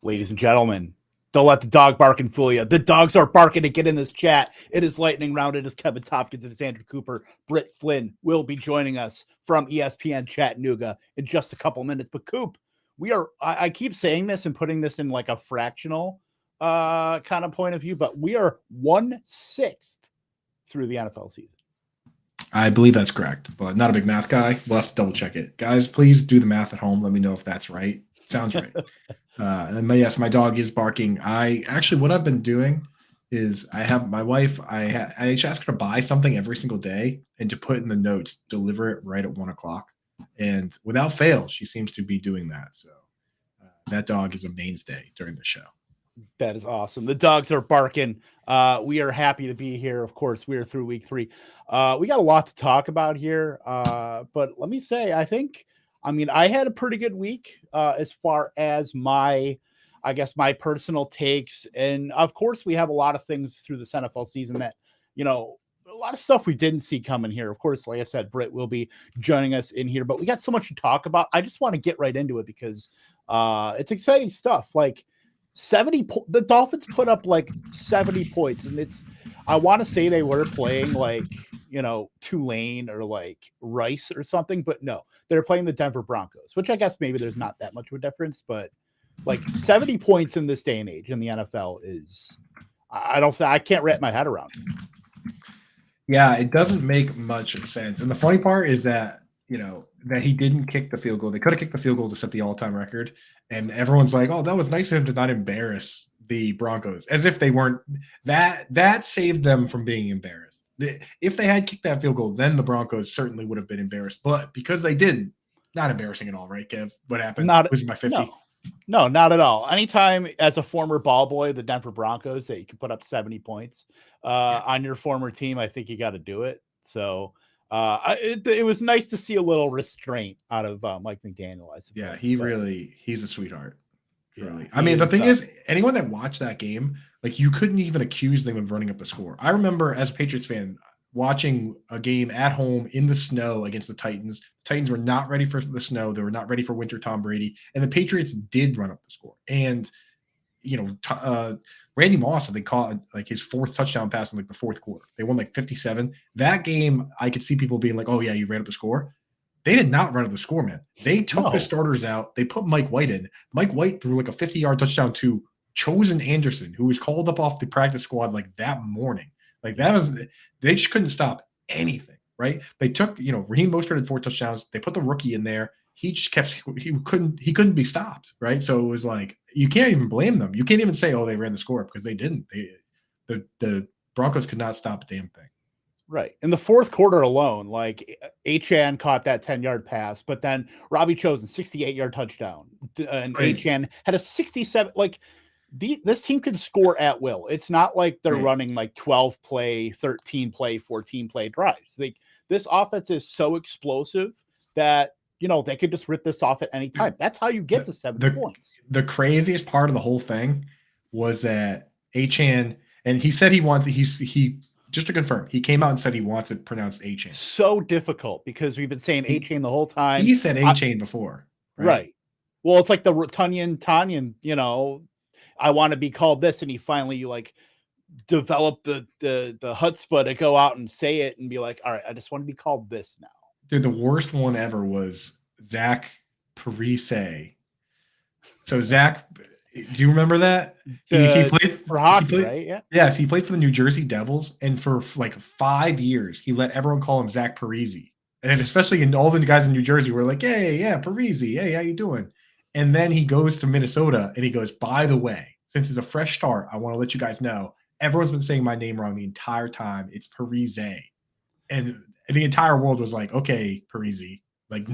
Ladies and gentlemen, don't let the dog barking fool you. The dogs are barking to get in this chat. It is lightning round. It is Kevin Tompkins. It is Andrew Cooper. Britt Flinn will be joining us from ESPN Chattanooga in just a couple minutes. But Coop, I keep saying this and putting this in like a fractional kind of point of view, but we are 1/6 through the NFL season. I believe that's correct, but not a big math guy. We'll have to double check it. Guys, please do the math at home. Let me know if that's right. Sounds right. Yes, my dog is barking. What I've been doing is I have my wife, I ask her to buy something every single day and to put in the notes, deliver it right at 1:00. And without fail, she seems to be doing that. So that dog is a mainstay during the show. That is awesome. The dogs are barking. We are happy to be here. Of course, we are through week 3. We got a lot to talk about here. But let me say, I had a pretty good week as far as my personal takes. And of course, we have a lot of things through this NFL season that, a lot of stuff we didn't see coming here. Of course, like I said, Britt will be joining us in here, but we got so much to talk about. I just want to get right into it because it's exciting stuff. Like, the Dolphins put up like 70 points, and I want to say they were playing like, Tulane or like Rice or something, but no, they're playing the Denver Broncos, which I guess maybe there's not that much of a difference, but like 70 points in this day and age in the NFL is, I can't wrap my head around it. Yeah, it doesn't make much sense. And the funny part is that, that he didn't kick the field goal. They could have kicked the field goal to set the all-time record. And everyone's like, oh, that was nice of him to not embarrass the Broncos, as if they weren't. That saved them from being embarrassed. If they had kicked that field goal, then the Broncos certainly would have been embarrassed. But because they didn't, not embarrassing at all, right, Kev? What happened? Losing by 50? No, not at all. Anytime as a former ball boy, the Denver Broncos, that you can put up 70 points on your former team, I think you got to do it. So it was nice to see a little restraint out of Mike McDaniel, I suppose. Yeah, he's a sweetheart. Really. I mean, the thing is, anyone that watched that game, like, you couldn't even accuse them of running up the score. I remember as a Patriots fan watching a game at home in the snow against the Titans. The Titans were not ready for the snow. They were not ready for winter Tom Brady. And the Patriots did run up the score. And, Randy Moss, I think, caught like his 4th touchdown pass in like the 4th quarter. They won like 57. That game, I could see people being like, oh, yeah, you ran up the score. They did not run up the score, man. They took the starters out. They put Mike White in. Mike White threw like a 50-yard touchdown to Chosen Anderson, who was called up off the practice squad like that morning. Like, they just couldn't stop anything, right? They took, Raheem Mostert had 4 touchdowns. They put the rookie in there. He just he couldn't be stopped, right? So it was like, you can't even blame them. You can't even say, oh, they ran the score, because they didn't. The Broncos could not stop a damn thing. Right. In the 4th quarter alone, like, Achane caught that 10-yard pass, but then Robbie Chosen, 68-yard touchdown. And Achane had a 67, like, this team can score at will. It's not like they're running like 12 play, 13 play, 14 play drives. This offense is so explosive that, they could just rip this off at any time. That's how you get to 70 points. The craziest part of the whole thing was that Achane, and he said he just to confirm, he came out and said he wants it pronounced Achane. So difficult, because we've been saying Achane the whole time. He said Achane before. Right. Well, it's like the Tanyan, I want to be called this, and he finally developed the chutzpah to go out and say it and be like, all right, I just want to be called this now. Dude, the worst one ever was Zach Parise. So Zach, do you remember that? He played for hockey, right? Yeah. Yes, he played for the New Jersey Devils, and for like 5 years, he let everyone call him Zach Parise. And especially all the guys in New Jersey were like, hey, yeah, Parise, hey, how you doing? And then he goes to Minnesota, and he goes, by the way, since it's a fresh start, I want to let you guys know, everyone's been saying my name wrong the entire time. It's Parise. And the entire world was like, okay, Parise. Like,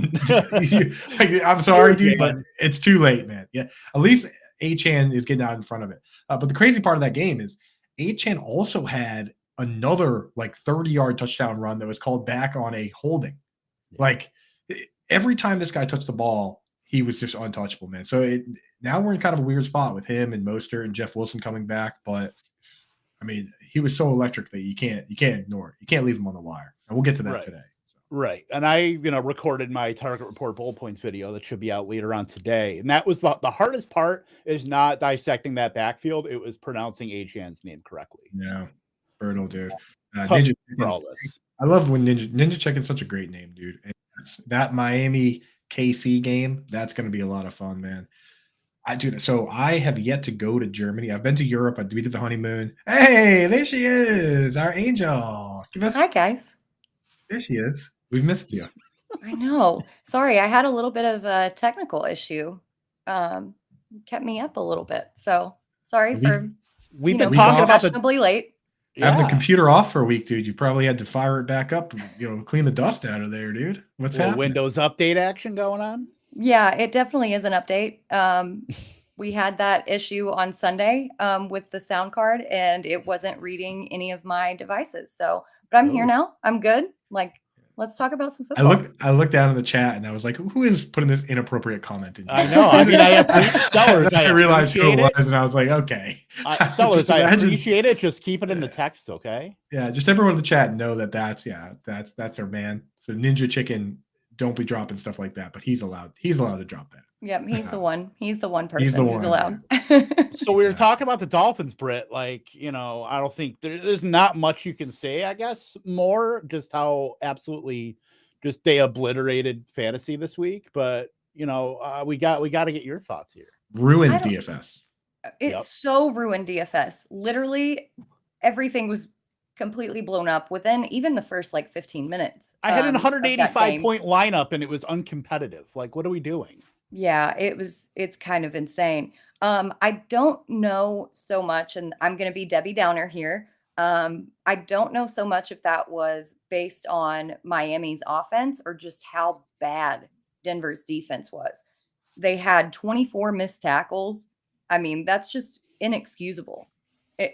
I'm sorry, dude, but it's too late, man. Yeah, at least Achane is getting out in front of it. But the crazy part of that game is Achane also had another like 30-yard touchdown run that was called back on a holding. Like, every time this guy touched the ball, he was just untouchable, man. So now we're in kind of a weird spot with him and Mostert and Jeff Wilson coming back. But I mean, he was so electric that you can't ignore it. You can't leave him on the wire. And we'll get to that today. Right. And I, recorded my target report bullet points video that should be out later on today. And that was the hardest part is not dissecting that backfield. It was pronouncing Achan's name correctly. Yeah. Brutal, dude. Tough Ninja for Chicken. all this. I love when Ninja Chicken's such a great name, dude. And that Miami KC game, that's going to be a lot of fun, man. So I have yet to go to Germany. I've been to Europe. We did the honeymoon. Hey, there she is, our angel. Hi, guys. There she is. We've missed you. I know. Sorry, I had a little bit of a technical issue. Kept me up a little bit. So sorry for we've been talking about fashionably late. Having the computer off for a week, dude. You probably had to fire it back up, clean the dust out of there, dude. What's happening? Windows update action going on? Yeah, it definitely is an update. We had that issue on Sunday with the sound card, and it wasn't reading any of my devices. So, but I'm here now. I'm good. Let's talk about some football. I looked down in the chat and I was like, who is putting this inappropriate comment in? I know. I mean, I appreciate Sellers. I realized who it was, and I was like, okay. Sellers, I appreciate it. Just keep it in the text, okay? Yeah, just everyone in the chat know that's our man. So Ninja Chicken, don't be dropping stuff like that, but he's allowed to drop that. Yep, he's the one. He's the one person He's the who's allowed. So we were talking about the Dolphins, Britt. I don't think there's not much you can say, I guess, more just how absolutely just they obliterated fantasy this week. But we got to get your thoughts here. Ruined DFS. So ruined DFS. Literally everything was completely blown up within even the first 15 minutes. I had an 185 point lineup and it was uncompetitive. What are we doing? Yeah, it's kind of insane. I don't know so much, and I'm going to be Debbie Downer here. I don't know so much if that was based on Miami's offense or just how bad Denver's defense was. They had 24 missed tackles. I mean, that's just inexcusable.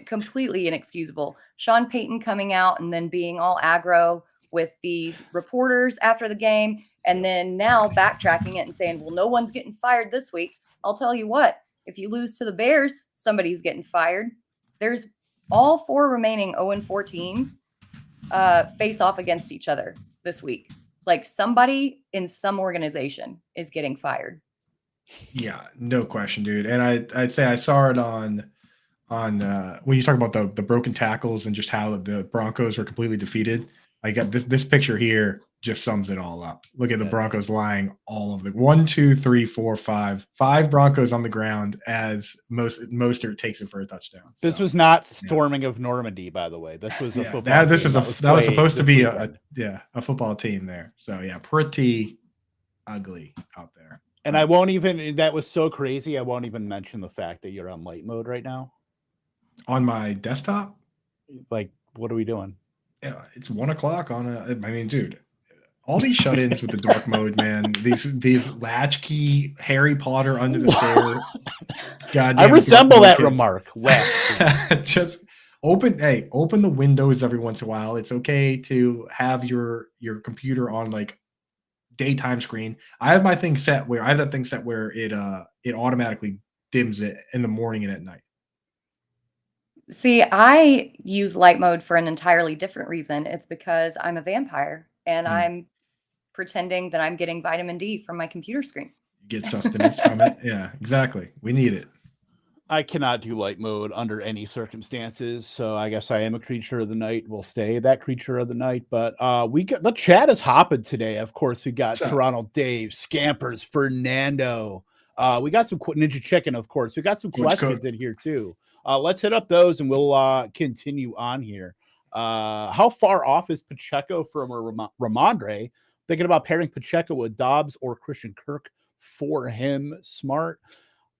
Completely inexcusable. Sean Payton coming out and then being all aggro with the reporters after the game, and then now backtracking it and saying, well, no one's getting fired this week. I'll tell you what, if you lose to the Bears, somebody's getting fired. There's all 4 remaining 0-4 teams face off against each other this week. Somebody in some organization is getting fired. Yeah, no question, dude. And I'd say I saw it on when you talk about the broken tackles and just how the Broncos were completely defeated. I got this picture here just sums it all up. Look at the Broncos lying all over the 1, 2, 3, 4, 5 Broncos on the ground as Mostert takes it for a touchdown. This was not storming of Normandy, by the way. This was a football. That was supposed to be a football team there. So yeah, pretty ugly out there. And I won't even. That was so crazy. I won't even mention the fact that you're on light mode right now. On my desktop. What are we doing? Yeah, it's 1 o'clock dude. All these shut-ins with the dark mode, man. These latchkey Harry Potter under the stair. God, I resemble that remark. Just open the windows every once in a while. It's okay to have your computer on daytime screen. I have that thing set where it automatically dims it in the morning and at night. See, I use light mode for an entirely different reason. It's because I'm a vampire and I'm pretending that I'm getting vitamin D from my computer screen. You get sustenance from it. Yeah, exactly. We need it. I cannot do light mode under any circumstances. So I guess I am a creature of the night. Will stay that creature of the night. But the chat is hopping today. Of course, we got Toronto Dave, Scampers, Fernando. We got some Ninja Chicken, of course. We got some questions in here too. Let's hit up those and we'll continue on here. How far off is Pacheco from Ramondre? Thinking about pairing Pacheco with Dobbs or Christian Kirk for him. Smart.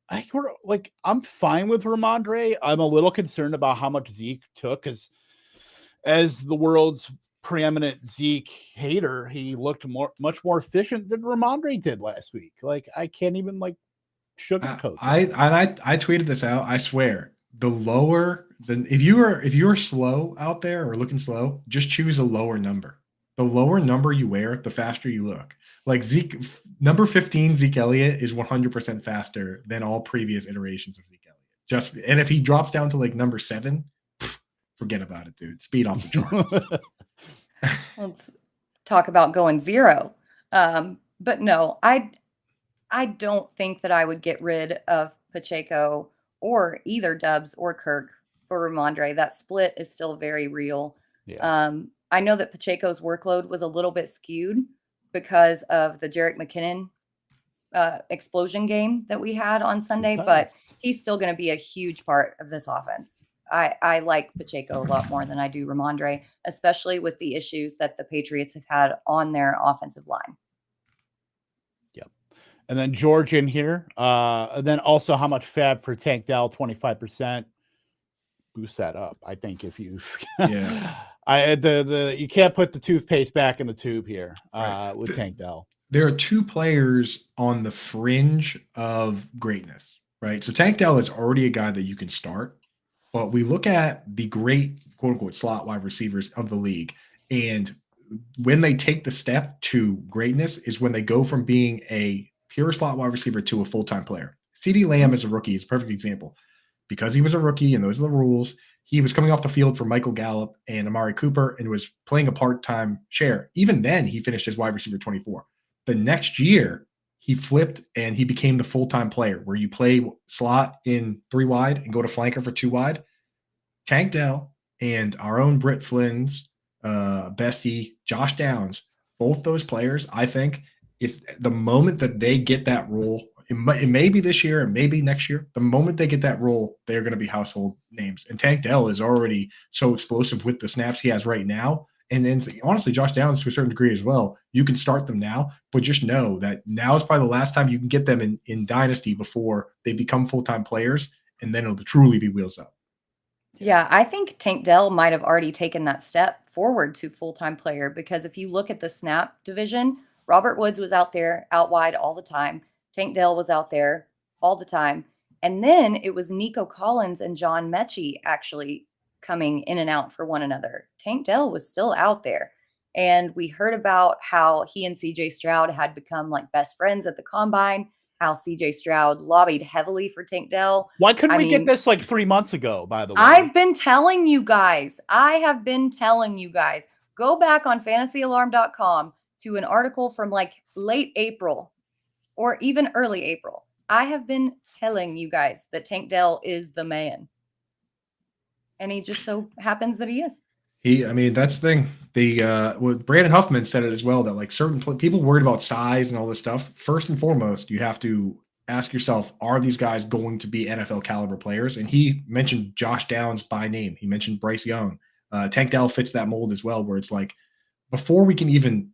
I'm fine with Ramondre. I'm a little concerned about how much Zeke took as the world's preeminent Zeke hater. He looked much more efficient than Ramondre did last week. I can't even sugarcoat. I tweeted this out. I swear. If you are slow out there or looking slow, just choose a lower number. The lower number you wear, the faster you look. Zeke, number 15, Zeke Elliott is 100% faster than all previous iterations of Zeke Elliott. And if he drops down to number 7, forget about it, dude. Speed off the charts. talk about going 0. But no, I don't think that I would get rid of Pacheco or either Dubs or Kirk for Ramondre. That split is still very real. Yeah. I know that Pacheco's workload was a little bit skewed because of the Jerick McKinnon explosion game that we had on Sunday, but he's still going to be a huge part of this offense. I like Pacheco a lot more than I do Ramondre, especially with the issues that the Patriots have had on their offensive line. Yep. And then George in here. And then also how much fab for Tank Dell, 25%. Boost that up. I think if you you can't put the toothpaste back in the tube here with Tank Dell. There are 2 players on the fringe of greatness, right? So Tank Dell is already a guy that you can start, but we look at the great quote unquote slot wide receivers of the league. And when they take the step to greatness is when they go from being a pure slot wide receiver to a full-time player. CeeDee Lamb as a rookie is a perfect example. Because he was a rookie and those are the rules, he was coming off the field for Michael Gallup and Amari Cooper and was playing a part-time share. Even then, he finished as wide receiver 24. The next year, he flipped and he became the full-time player where you play slot in 3 wide and go to flanker for 2 wide. Tank Dell and our own Britt Flynn's bestie, Josh Downs, both those players, I think, if the moment that they get that role, it may be this year and maybe next year. The moment they get that role, they're going to be household names. And Tank Dell is already so explosive with the snaps he has right now. And then honestly, Josh Downs to a certain degree as well. You can start them now, but just know that now is probably the last time you can get them in Dynasty before they become full-time players. And then it'll truly be wheels up. Yeah, I think Tank Dell might have already taken that step forward to full-time player because if you look at the snap division, Robert Woods was out there out wide all the time. Tank Dell was out there all the time. And then it was Nico Collins and John Mechie actually coming in and out for one another. Tank Dell was still out there. And we heard about how he and CJ Stroud had become like best friends at the combine, how CJ Stroud lobbied heavily for Tank Dell. Why couldn't we get this like 3 months ago, by the way? I've been telling you guys. Go back on fantasyalarm.com to an article from like late April or even early April. I have been telling you guys that Tank Dell is the man. And he just so happens that he is. That's the thing. Brandon Huffman said it as well, that like certain people worried about size and all this stuff. First and foremost, you have to ask yourself, are these guys going to be NFL caliber players? And he mentioned Josh Downs by name. He mentioned Bryce Young. Tank Dell fits that mold as well, where it's like, before we can even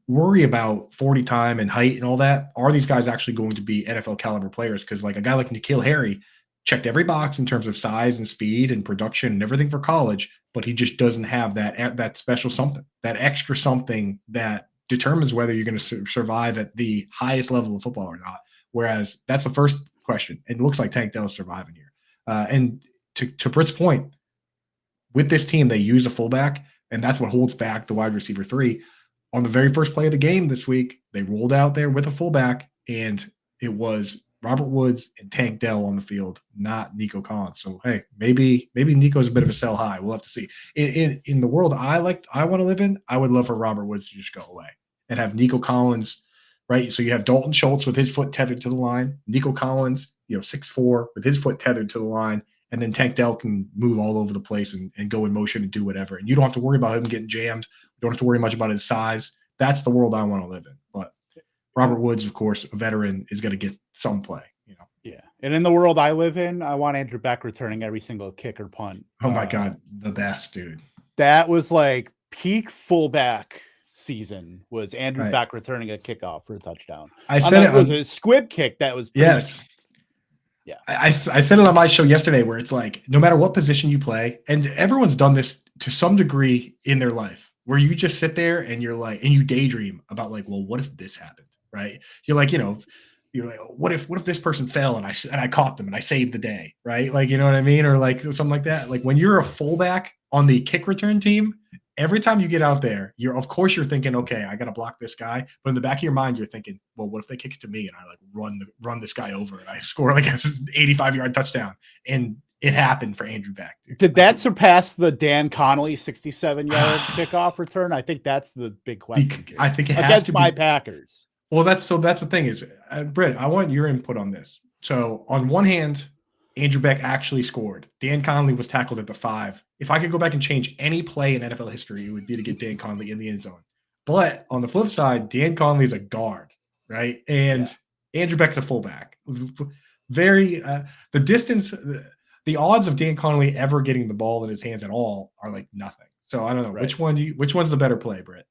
worry about 40 time and height and all that, are these guys actually going to be NFL caliber players? Because like a guy like N'Keal Harry checked every box in terms of size and speed and production and everything for college, but he just doesn't have that special something, that extra something that determines whether you're going to survive at the highest level of football or not. Whereas that's the first question. And it looks like Tank Dell is surviving here. And to Britt's point, with this team, they use a fullback, and that's what holds back the wide receiver 3. On the very first play of the game this week, they rolled out there with a fullback, and it was Robert Woods and Tank Dell on the field, not Nico Collins. So, hey, maybe Nico's a bit of a sell high. We'll have to see. In the world I want to live in, I would love for Robert Woods to just go away and have Nico Collins, right? So you have Dalton Schultz with his foot tethered to the line, Nico Collins, 6'4", with his foot tethered to the line, and then Tank Dell can move all over the place and go in motion and do whatever. And you don't have to worry about him getting jammed. You don't have to worry much about his size. That's the world I want to live in. But Robert Woods, of course, a veteran, is going to get some play. Yeah. And in the world I live in, I want Andrew Beck returning every single kick or punt. Oh, my God. The best, dude. That was like peak fullback season was Andrew Beck returning a kickoff for a touchdown. I said it was a squib kick that was yes. Yeah, I said it on my show yesterday where it's like, no matter what position you play, and everyone's done this to some degree in their life, where you just sit there and you're like, and you daydream about like, well, what if this happened, right? You're like, you're like, what if this person fell and I caught them and I saved the day, right? Like, you know what I mean? Or like something like that. Like when you're a fullback on the kick return team, every time you get out there, of course you're thinking, okay, I got to block this guy. But in the back of your mind, you're thinking, well, what if they kick it to me and I like run this guy over and I score like an 85-yard touchdown? And it happened for Andrew Beck. Dude. Did that surpass the Dan Connolly 67-yard kickoff return? I think that's the big question. I think it has against to my be. Packers. Well, that's the thing is, Britt, I want your input on this. So on one hand, Andrew Beck actually scored. Dan Connolly was tackled at the 5. If I could go back and change any play in NFL history, it would be to get Dan Connolly in the end zone. But on the flip side, Dan Connolly is a guard, right? And Andrew Beck's a fullback. Very the distance, the odds of Dan Connolly ever getting the ball in his hands at all are like nothing. So I don't know which one's the better play, Britt.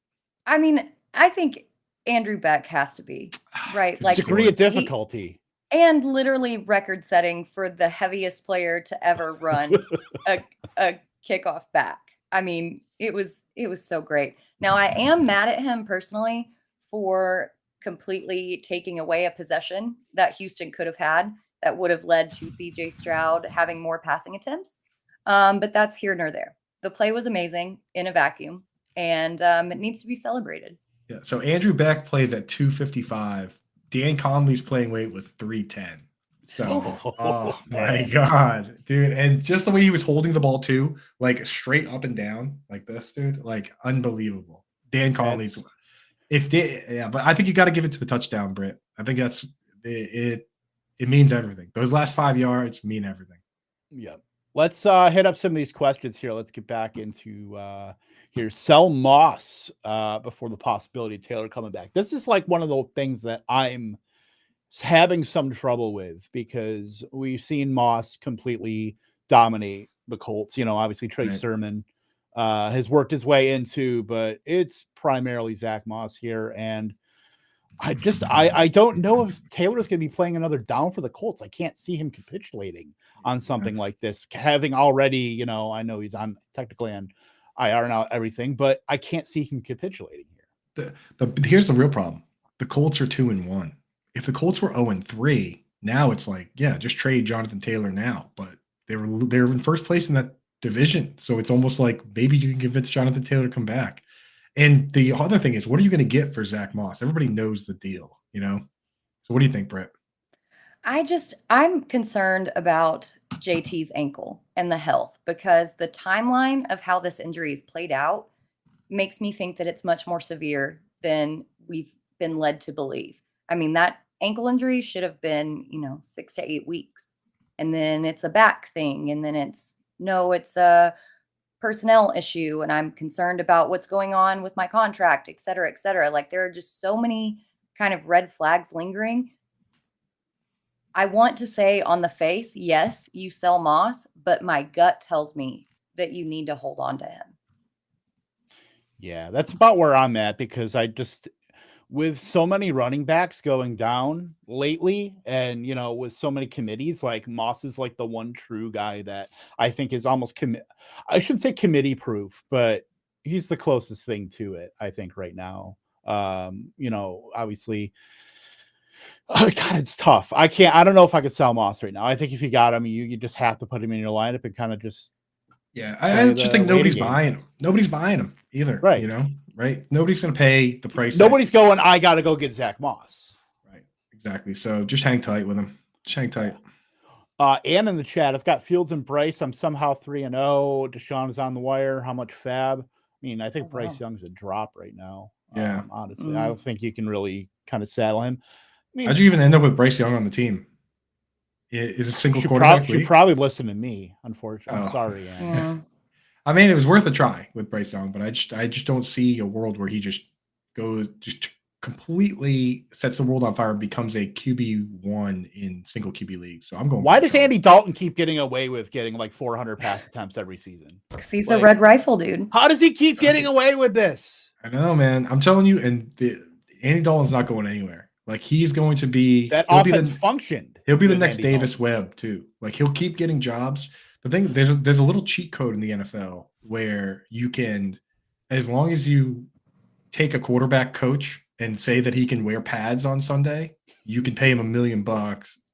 I mean, I think Andrew Beck has to be right. Like degree of difficulty. And literally record setting for the heaviest player to ever run a kickoff back. I mean, it was so great. Now I am mad at him personally for completely taking away a possession that Houston could have had that would have led to CJ Stroud having more passing attempts. But that's here nor there. The play was amazing in a vacuum, and it needs to be celebrated. Yeah. So Andrew Beck plays at 255. Dan Connolly's playing weight was 310. So, oh my God, dude. And just the way he was holding the ball too, like straight up and down like this, dude, like unbelievable. Dan Connolly's but I think you got to give it to the touchdown, Britt. I think that's it. It means everything. Those last 5 yards mean everything. Yeah. Let's hit up some of these questions here. Let's get back into here. Sell Moss before the possibility of Taylor coming back. This is like one of the things that I'm having some trouble with because we've seen Moss completely dominate the Colts. You know, obviously Trey Sermon has worked his way into, but it's primarily Zach Moss here. And I don't know if Taylor's going to be playing another down for the Colts. I can't see him capitulating on something like this, having already, you know, I know he's technically on IR now, everything, but I can't see him capitulating here. Here's the real problem. The Colts are 2-1. If the Colts were 0-3, now it's like, yeah, just trade Jonathan Taylor now. But they're in first place in that division. So it's almost like maybe you can convince Jonathan Taylor to come back. And the other thing is, what are you going to get for Zach Moss? Everybody knows the deal, you know? So what do you think, Britt? I'm concerned about JT's ankle and the health because the timeline of how this injury is played out makes me think that it's much more severe than we've been led to believe. I mean, that ankle injury should have been, 6 to 8 weeks. And then it's a back thing. And then it's a personnel issue. And I'm concerned about what's going on with my contract, et cetera, et cetera. Like there are just so many kind of red flags lingering. I want to say on the face, yes, you sell Moss, but my gut tells me that you need to hold on to him. Yeah, that's about where I'm at because with so many running backs going down lately and, with so many committees, like Moss is like the one true guy that I think is almost I shouldn't say committee proof, but he's the closest thing to it, I think right now. Obviously, oh God, it's tough. I don't know if I could sell Moss right now. I think if you got him, you just have to put him in your lineup and kind of just. Yeah. I just think nobody's buying him. Nobody's buying him either. Right. Right. Nobody's going to pay the price. Nobody's going, I got to go get Zach Moss. Right. Exactly. So just hang tight with him. Just hang tight. Ann in the chat, I've got Fields and Bryce. I'm somehow 3-0. Deshaun is on the wire. How much fab? I mean, I think Bryce Young's a drop right now. Yeah. Honestly, I don't think you can really kind of saddle him. I mean, how'd you even end up with Bryce Young on the team? Is a single quarterback? You probably listen to me, unfortunately. I'm sorry, Ann. Yeah. I mean, it was worth a try with Bryce Young, but I just don't see a world where he just completely sets the world on fire and becomes a QB1 in single QB leagues. So I'm going. Why does Andy Dalton keep getting away with getting like 400 pass attempts every season? Because he's the red rifle dude. How does he keep getting away with this? I know, man. I'm telling you, and Andy Dalton's not going anywhere. Like he's going to be that offense functioned. He'll be the next Davis Webb too. Like he'll keep getting jobs. The thing, there's a little cheat code in the NFL where you can, as long as you take a quarterback coach and say that he can wear pads on Sunday, you can pay him $1 million.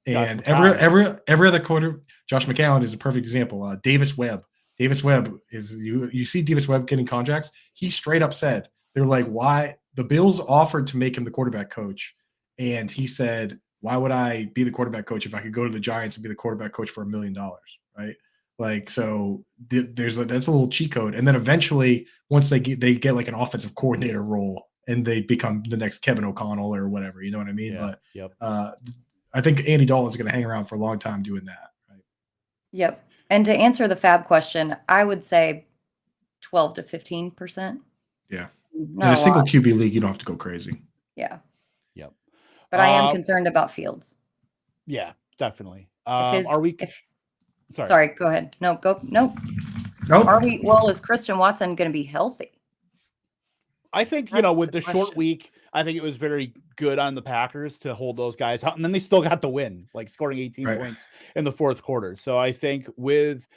And every other quarter, Josh McCown is a perfect example. Davis Webb is you see Davis Webb getting contracts. He straight up said they're like, why the Bills offered to make him the quarterback coach, and he said, why would I be the quarterback coach if I could go to the Giants and be the quarterback coach for $1 million, right? Like, so that's a little cheat code. And then eventually, once they get like an offensive coordinator role and they become the next Kevin O'Connell or whatever, you know what I mean? Yeah. But Yep. I think Andy Dalton's going to hang around for a long time doing that. Right? Yep. And to answer the fab question, I would say 12 to 15%. Yeah. Not In a a single lot. QB league, you don't have to go crazy. Yeah. Yep. But I am concerned about Fields. Yeah, definitely. Sorry, go ahead. Nope. Nope. Is Christian Watson going to be healthy? I think, with the short week, I think it was very good on the Packers to hold those guys out. And then they still got the win, like scoring 18 points in the fourth quarter. So I think with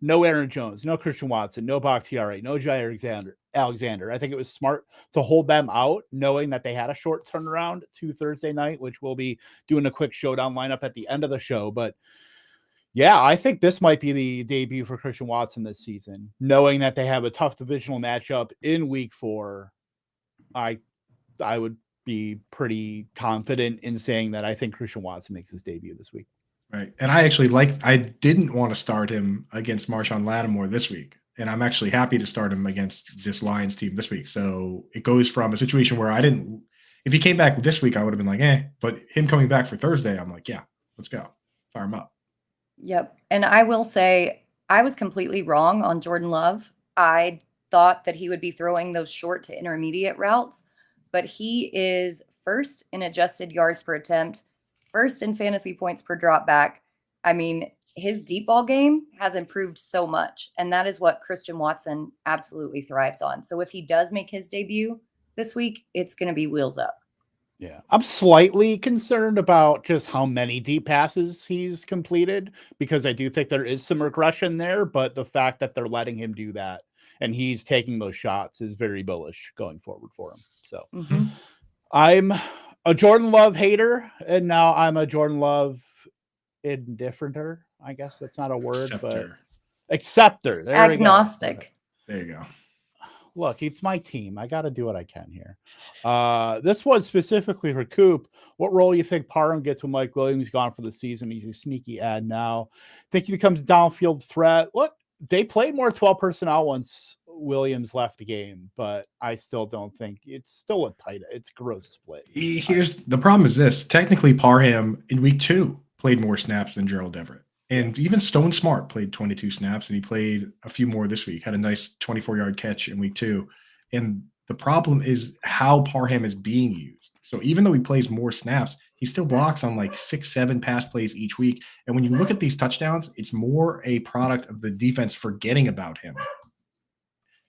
no Aaron Jones, no Christian Watson, no Bakhtiari, no Jair Alexander, I think it was smart to hold them out, knowing that they had a short turnaround to Thursday night, which we'll be doing a quick showdown lineup at the end of the show. But yeah, I think this might be the debut for Christian Watson this season, knowing that they have a tough divisional matchup in week 4. I would be pretty confident in saying that I think Christian Watson makes his debut this week. Right. And I didn't want to start him against Marshawn Lattimore this week. And I'm actually happy to start him against this Lions team this week. So it goes from a situation where if he came back this week, I would have been like, but him coming back for Thursday, I'm like, yeah, let's go. Fire him up. Yep. And I will say I was completely wrong on Jordan Love. I thought that he would be throwing those short to intermediate routes, but he is first in adjusted yards per attempt, first in fantasy points per drop back. I mean, his deep ball game has improved so much, and that is what Christian Watson absolutely thrives on. So if he does make his debut this week, it's going to be wheels up. Yeah, I'm slightly concerned about just how many deep passes he's completed, because I do think there is some regression there, but the fact that they're letting him do that and he's taking those shots is very bullish going forward for him. So I'm a Jordan Love hater, and now I'm a Jordan Love indifferenter. I guess that's not a word, but acceptor. Agnostic. There you go. Look, it's my team. I got to do what I can here. This one specifically for Coop. What role do you think Parham gets when Mike Williams is gone for the season? He's a sneaky ad now. Think he becomes a downfield threat? Look, they played more 12 personnel once Williams left the game, but I still don't think it's still a tight. It's a gross split. Here's the problem: is this technically Parham in week 2 played more snaps than Gerald Everett. And even Stone Smart played 22 snaps, and he played a few more this week. Had a nice 24-yard catch in week 2. And the problem is how Parham is being used. So even though he plays more snaps, he still blocks on like 6-7 pass plays each week. And when you look at these touchdowns, it's more a product of the defense forgetting about him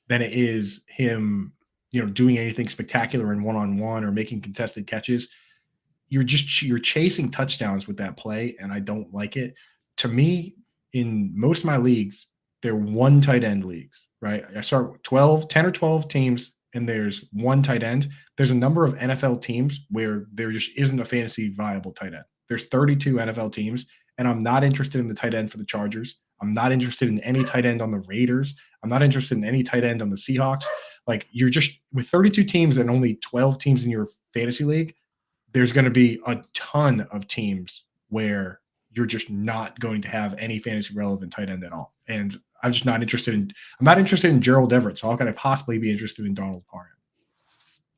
than it is him, doing anything spectacular in one-on-one or making contested catches. You're chasing touchdowns with that play, and I don't like it. To me, in most of my leagues, they're one tight end leagues, right? I start with 10 or 12 teams, and there's one tight end. There's a number of NFL teams where there just isn't a fantasy viable tight end. There's 32 NFL teams, and I'm not interested in the tight end for the Chargers. I'm not interested in any tight end on the Raiders. I'm not interested in any tight end on the Seahawks. Like, you're just with 32 teams and only 12 teams in your fantasy league, there's going to be a ton of teams where you're just not going to have any fantasy relevant tight end at all. And I'm just not interested in Gerald Everett. So how can I possibly be interested in Donald Parham?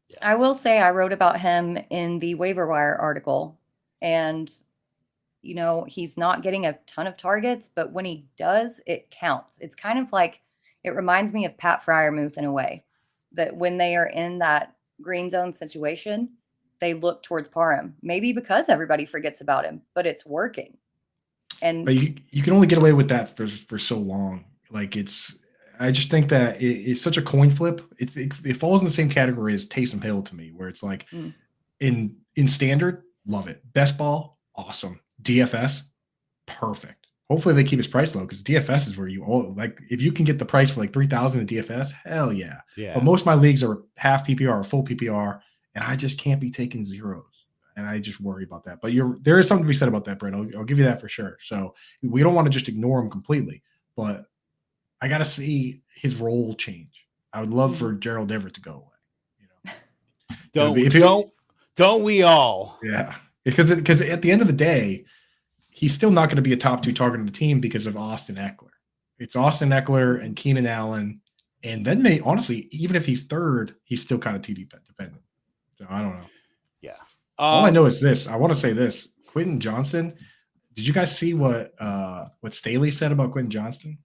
Yeah. I will say I wrote about him in the waiver wire article, and he's not getting a ton of targets, but when he does, it counts. It's kind of like, it reminds me of Pat Freiermuth in a way, that when they are in that green zone situation, they look towards Parham, maybe because everybody forgets about him, but it's working. But you can only get away with that for so long. Like, I just think that it's such a coin flip. It falls in the same category as Taysom Hill to me, where it's like in standard, love it. Best ball, awesome. DFS, perfect. Hopefully they keep his price low, because DFS is where if you can get the price for like 3,000 in DFS, hell yeah. But most of my leagues are half PPR or full PPR, and I just can't be taking zeros. And I just worry about that. But there is something to be said about that, Britt. I'll give you that for sure. So we don't want to just ignore him completely, but I got to see his role change. I would love for Gerald Everett to go away. Don't we all? Yeah, because at the end of the day, he's still not going to be a top 2 target of the team because of Austin Eckler. it's Austin Eckler and Keenan Allen. And then honestly, even if he's third, he's still kind of TD dependent. So I don't know. Yeah. All I know is this. I want to say this. Quentin Johnston. Did you guys see what Staley said about Quentin Johnston?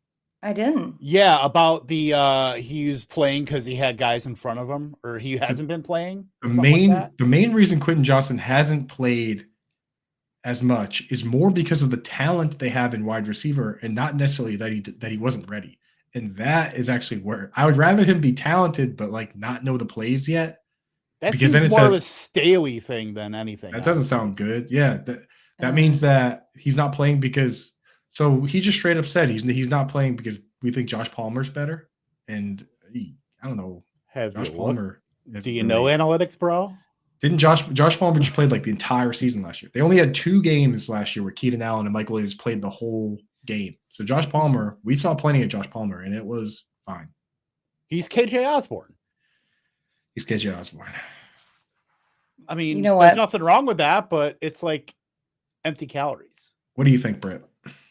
I didn't. Yeah, about the he was playing because he had guys in front of him, or he hasn't been playing. The main reason Quentin Johnston hasn't played as much is more because of the talent they have in wide receiver, and not necessarily that he wasn't ready. And that is actually where I would rather him be talented, but like not know the plays yet. That because seems then it more says, of a Staley thing than anything. That doesn't sound good. Yeah, that means that he's not playing because. So he just straight up said he's not playing because we think Josh Palmer's better, and I don't know. Josh Palmer. Do you know analytics, bro? Didn't Josh Palmer just played like the entire season last year? They only had 2 games last year where Keenan Allen and Mike Williams played the whole game. So Josh Palmer, we saw plenty of Josh Palmer, and it was fine. He's KJ Osborne. He's KJ Osborne. I mean, you know there's what? nothing wrong with that, but it's like empty calories. What do you think, Britt?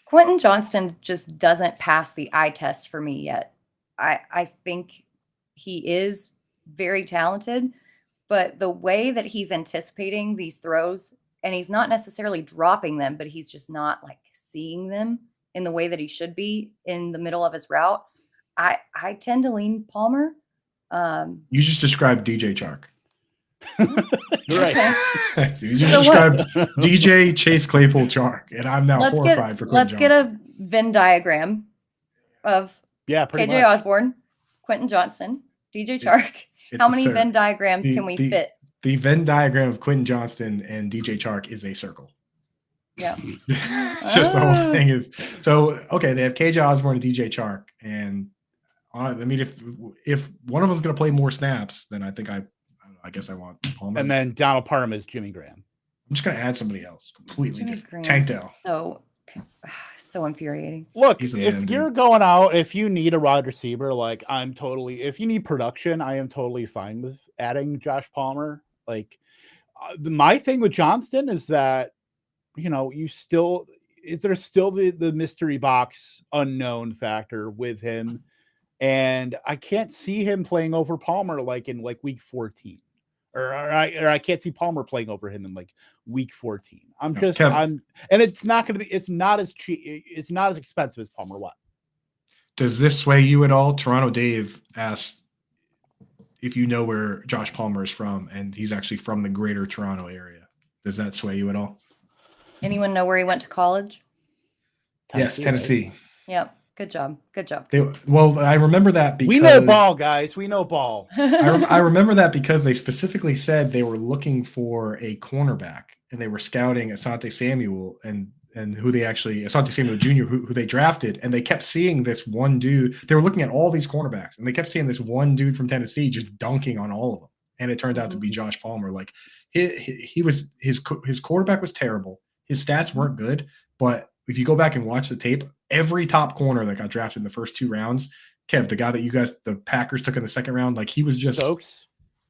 Quentin Johnston just doesn't pass the eye test for me yet. I think he is very talented, but the way that he's anticipating these throws, and he's not necessarily dropping them, but he's just not like seeing them in the way that he should be in the middle of his route. I tend to lean Palmer. You just described DJ Chark. Right. You just described DJ Chase Claypool Chark, and I'm now horrified for Quentin Let's get a Venn diagram of KJ Osborne, Quentin Johnston, DJ Chark. How many Venn diagrams can we fit? The Venn diagram of Quentin Johnston and DJ Chark is a circle. Yeah. It's just the whole thing is so okay. They have KJ Osborne and DJ Chark, and I mean, if one of them's going to play more snaps, then I think I guess I want Palmer. And then Donald Parham is Jimmy Graham. I'm just going to add somebody else completely Jimmy different. Graham's Tank Dell. So infuriating. Look, if you're going out, if you need a wide receiver, like if you need production, I am totally fine with adding Josh Palmer. Like my thing with Johnston is that, there's still the mystery box unknown factor with him. And I can't see him playing over Palmer like in like week 14. Or I can't see Palmer playing over him in like week 14. And it's not going to be, it's not as cheap. It's not as expensive as Palmer. What? Does this sway you at all? Toronto Dave asked if you know where Josh Palmer is from, and he's actually from the greater Toronto area. Does that sway you at all? Anyone know where he went to college? Tennessee. Yes, Tennessee. Right? Yep. Good job. I remember that because we know ball, guys. We know ball. I remember that because they specifically said they were looking for a cornerback, and they were scouting Asante Samuel and Asante Samuel Jr. who they drafted, and they kept seeing this one dude. They were looking at all these cornerbacks, and they kept seeing this one dude from Tennessee just dunking on all of them. And it turned out to be Josh Palmer. Like his quarterback was terrible. His stats weren't good, but if you go back and watch the tape, every top corner that got drafted in the first 2 rounds, Kev, the guy that the Packers took in the second round, like he was just Stokes,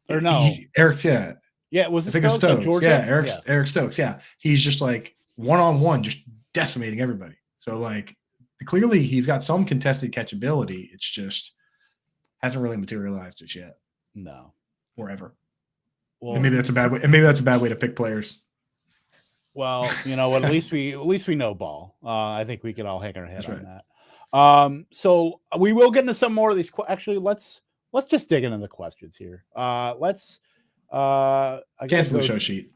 or no, Eric, yeah, it was. I think Stokes. Like Georgia? Yeah, Eric Stokes, yeah. He's just like one-on-one, just decimating everybody. So like clearly he's got some contested catchability. It's just hasn't really materialized just yet. No, or ever. Well, and maybe that's a bad way. And maybe that's a bad way to pick players. Well, you know what? At least we know ball. I think we can all hang our head on that. So we will get into some more of these. Actually, let's just dig into the questions here. Let's cancel the show sheet.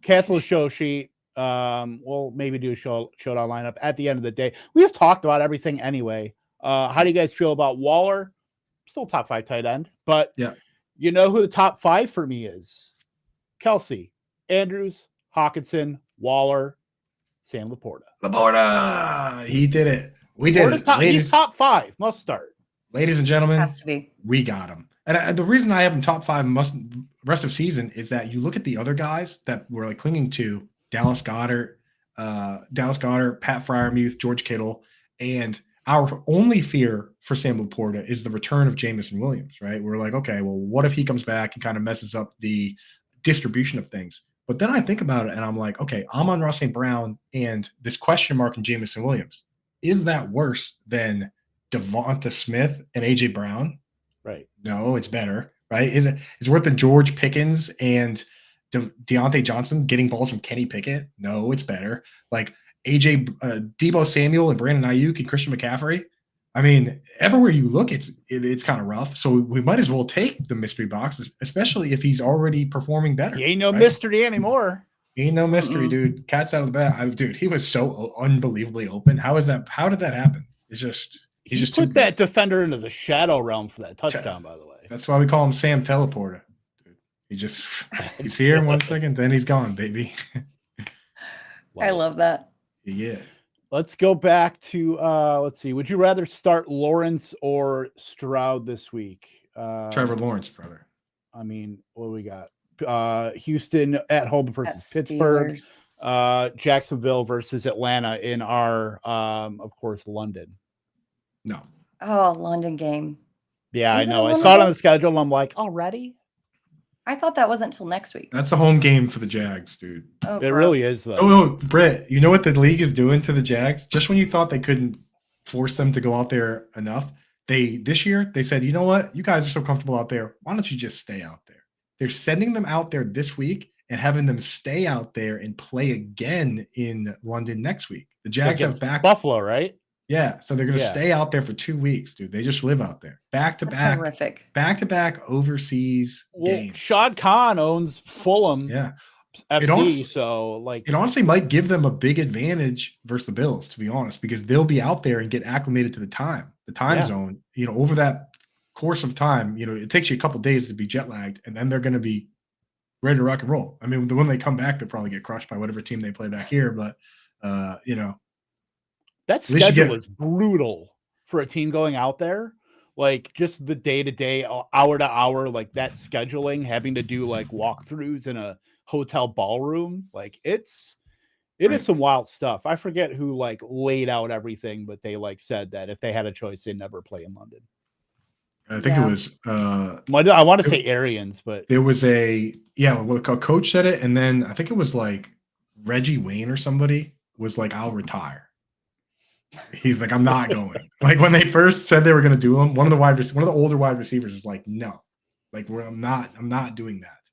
Cancel the show sheet. We'll maybe do a showdown lineup at the end of the day. We have talked about everything anyway. How do you guys feel about Waller? Still top 5 tight end, but yeah, you know who the top 5 for me is? Kelsey, Andrews, Hawkinson, Waller, Sam Laporta. He did it. We did it. He's top 5. Must start. Ladies and gentlemen, has to be. We got him. And the reason I have him top 5 rest of season is that you look at the other guys that we're like clinging to: Dallas Goedert, Pat Freiermuth, George Kittle, and our only fear for Sam Laporta is the return of Jameson Williams. Right? We're like, okay, well, what if he comes back and kind of messes up the distribution of things? But then I think about it and I'm like, okay, Amon-Ra St. Brown and this question mark in Jameson Williams. Is that worse than Devonta Smith and AJ Brown? Right. No, it's better, right? Is it worth than George Pickens and Deontay Johnson getting balls from Kenny Pickett? No, it's better. Like Debo Samuel and Brandon Ayuk and Christian McCaffrey. I mean, everywhere you look, it's kind of rough. So we might as well take the mystery box, especially if he's already performing better. He ain't no mystery anymore. He ain't no mystery, dude. Cat's out of the bag. Dude, he was so unbelievably open. How did that happen? He's just put that defender into the shadow realm for that touchdown, by the way. That's why we call him Sam Teleporter. Dude, he's here in 1 second, then he's gone, baby. I love that. Yeah. Let's go back to let's see. Would you rather start Lawrence or Stroud this week? Trevor Lawrence, brother. I mean, what do we got? Houston at home versus Pittsburgh. Jacksonville versus Atlanta in our of course, London. No. Oh, London game. Yeah, I know. I saw it on the schedule and I'm like, already? I thought that wasn't until next week. That's a home game for the Jags, dude. Oh, it really is, though. Oh, Britt, you know what the league is doing to the Jags? Just when you thought they couldn't force them to go out there enough, this year they said, you know what? You guys are so comfortable out there. Why don't you just stay out there? They're sending them out there this week and having them stay out there and play again in London next week. The Jags have back Buffalo, right? Yeah, so they're going to stay out there for 2 weeks, dude. They just live out there. Back-to-back. Horrific. Back-to-back overseas games. Shad Khan owns Fulham FC, so it honestly might give them a big advantage versus the Bills, to be honest, because they'll be out there and get acclimated to the time zone. Over that course of time, it takes you a couple days to be jet lagged, and then they're going to be ready to rock and roll. I mean, when they come back, they'll probably get crushed by whatever team they play back here, but that schedule is brutal for a team going out there. Like just the day-to-day, hour-to-hour, like that scheduling, having to do like walkthroughs in a hotel ballroom. Like it is some wild stuff. I forget who like laid out everything, but they like said that if they had a choice, they'd never play in London. I think it was I want to say Arians, but there was a coach said it, and then I think it was like Reggie Wayne or somebody was like, I'll retire. He's like, I'm not going. Like when they first said they were going to do him, one of the older wide receivers is like, no, like I'm not doing that.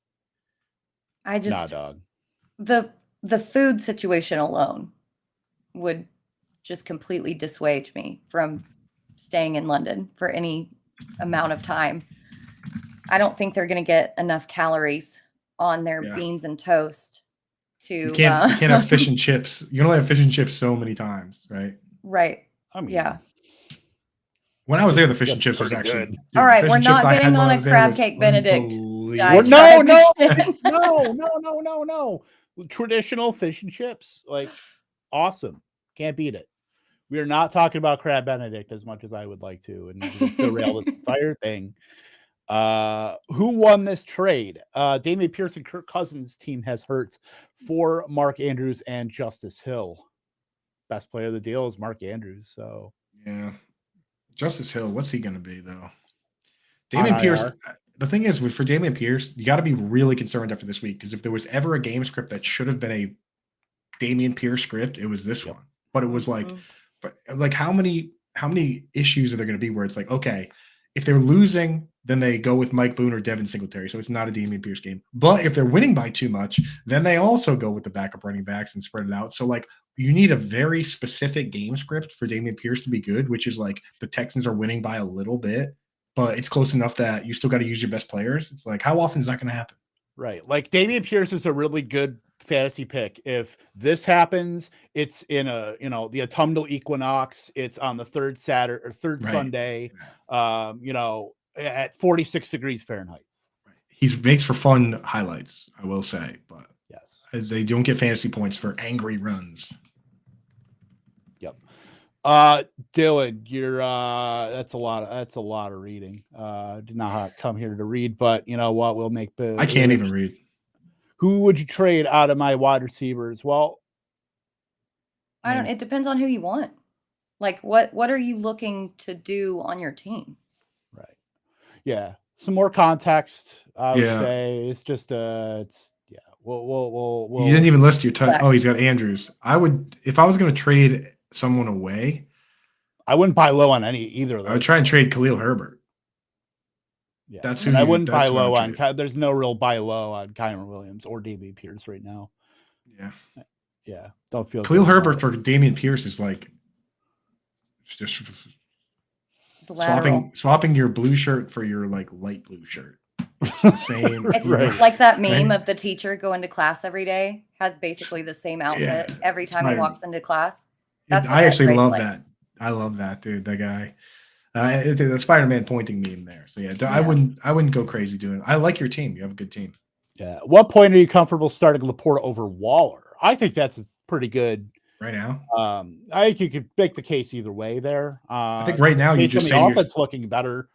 I just the food situation alone would just completely dissuade me from staying in London for any amount of time. I don't think they're going to get enough calories on their beans and toast to. You can't have fish and chips. You can only have fish and chips so many times, right? Right. I mean, yeah. When I was there, the fish and chips was actually good. All right, we're not getting on a crab cake Benedict. No. Traditional fish and chips, like awesome. Can't beat it. We are not talking about crab Benedict as much as I would like to, and derail this entire thing. Who won this trade? Damian Pierce and Kirk Cousins' team has Hurts for Mark Andrews and Justice Hill. Best player of the deal is Mark Andrews. So yeah, Justice Hill. What's he going to be though? Damian Pierce. The thing is, for Damian Pierce, you got to be really concerned after this week because if there was ever a game script that should have been a Damian Pierce script, it was this one. But it was like how many issues are there going to be where it's like, okay, if they're losing, then they go with Mike Boone or Devin Singletary. So it's not a Damian Pierce game. But if they're winning by too much, then they also go with the backup running backs and spread it out. So like you need a very specific game script for Damian Pierce to be good, which is like the Texans are winning by a little bit, but it's close enough that you still got to use your best players. It's like, how often is that going to happen? Right. Like Damian Pierce is a really good fantasy pick. If this happens, it's in the autumnal equinox. It's on the third Sunday, at 46 degrees Fahrenheit. Right. He makes for fun highlights, I will say, but yes, they don't get fantasy points for angry runs. Yep. Dylan, you're that's a lot of reading. Did not come here to read, but you know what? We'll make the. I can't even read. Who would you trade out of my wide receivers? Well, it depends on who you want. Like what are you looking to do on your team? Right. Yeah. Some more context, I would say. It's just we'll You didn't even list your Oh, he's got Andrews. If I was going to trade someone away, I wouldn't buy low on either of I would those. try and trade Khalil Herbert. Yeah, That's and I who. wouldn't buy That's who I low would on. trade. There's no real buy low on Kyron Williams or Damian Pierce right now. Yeah. Yeah, don't feel Khalil good about Herbert it. for Damian Pierce is like just It's lateral. swapping your blue shirt for your like light blue shirt. It's the same. It's Right. like that meme Right. of the teacher going to class every day, has basically the same outfit Yeah, every time he Spider-Man. walks into class. That's what I that actually trade's love like. that. I love that, dude. That guy. The Spider-Man pointing meme there. So yeah, I Yeah. wouldn't go crazy doing it. I like your team. You have a good team. Yeah. What point are you comfortable starting Laporta over Waller? I think that's pretty good. Right now, I think you could make the case either way there. I think right now you based on just the say offense looking better.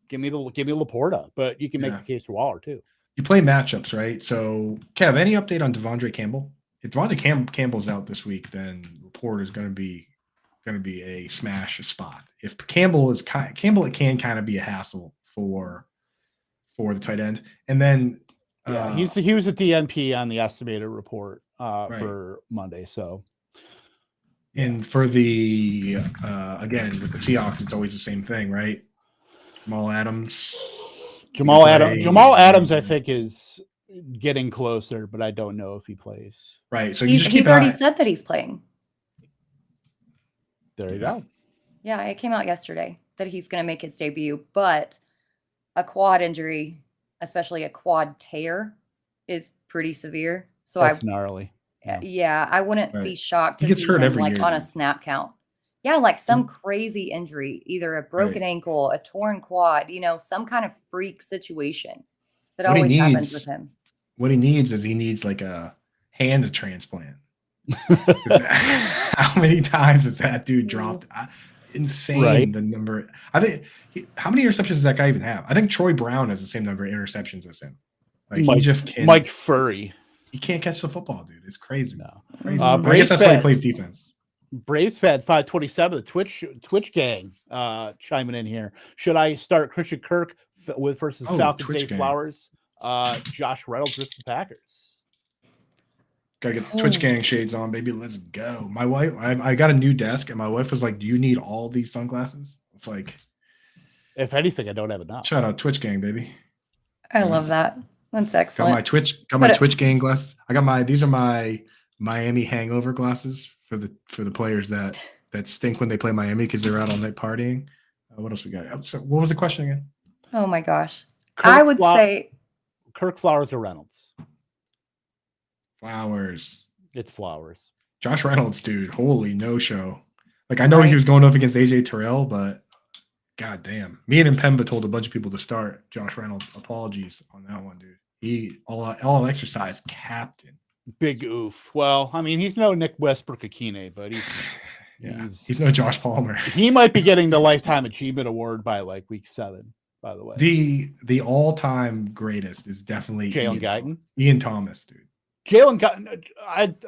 Give me Laporta, but you can make Yeah. the case for Waller too. you play matchups, right? So, Kev, any update on Devondre Campbell? If Devondre Campbell's out this week, then Laporta is going to be a smash spot. If Campbell it can kind of be a hassle for the tight end, and then Yeah, he was a DNP on the estimated report for Monday. So, and for the again with the Seahawks, it's always the same thing, right? Jamal Adams, I think is getting closer, but I don't know if he plays. Right. So you just keep He's already said that he's playing. There you go. Yeah, it came out yesterday that he's going to make his debut, but a quad injury, especially a quad tear, is pretty severe. So That's gnarly. Yeah, I wouldn't be shocked to He gets see hurt him every like year, on a dude. snap count. Yeah, like some crazy injury, either a broken ankle, a torn quad, some kind of freak situation that What he always happens needs- with him. What he needs like a hand transplant. How many times has that dude dropped? Insane. Right. The number. I think. How many interceptions does that guy even have? I think Troy Brown has the same number of interceptions as him. Like he just can't. Mike Furry. He can't catch the football, dude. It's crazy. No. Crazy. I guess that's why he plays defense. Braves Fed 527, the Twitch gang chiming in here. Should I start Christian Kirk versus Falcons Day Flowers? Josh Reynolds with the Packers. Gotta get the Twitch gang shades on, baby. Let's go. My wife, I got a new desk, and my wife was like, "Do you need all these sunglasses?" It's like, if anything, I don't have enough. Shout out Twitch gang, baby. I love that. That's excellent. Got my Twitch gang glasses. These are my Miami hangover glasses for the players that stink when they play Miami because they're out all night partying. What else we got? So what was the question again? Oh my gosh. I would say Kirk, Flowers, or Reynolds. Flowers. It's Flowers. Josh Reynolds, dude. Holy no show. Like I know he was going up against AJ Terrell, but god damn. Me and Mpemba told a bunch of people to start Josh Reynolds. Apologies on that one, dude. He all exercise captain. Big oof. Well, I mean, he's no Nick Westbrook-Akine, but he's no Josh Palmer. He might be getting the Lifetime Achievement Award by like week 7, by the way. The all-time greatest is definitely Jalen Guyton. Ian Thomas, dude. Jalen Guyton,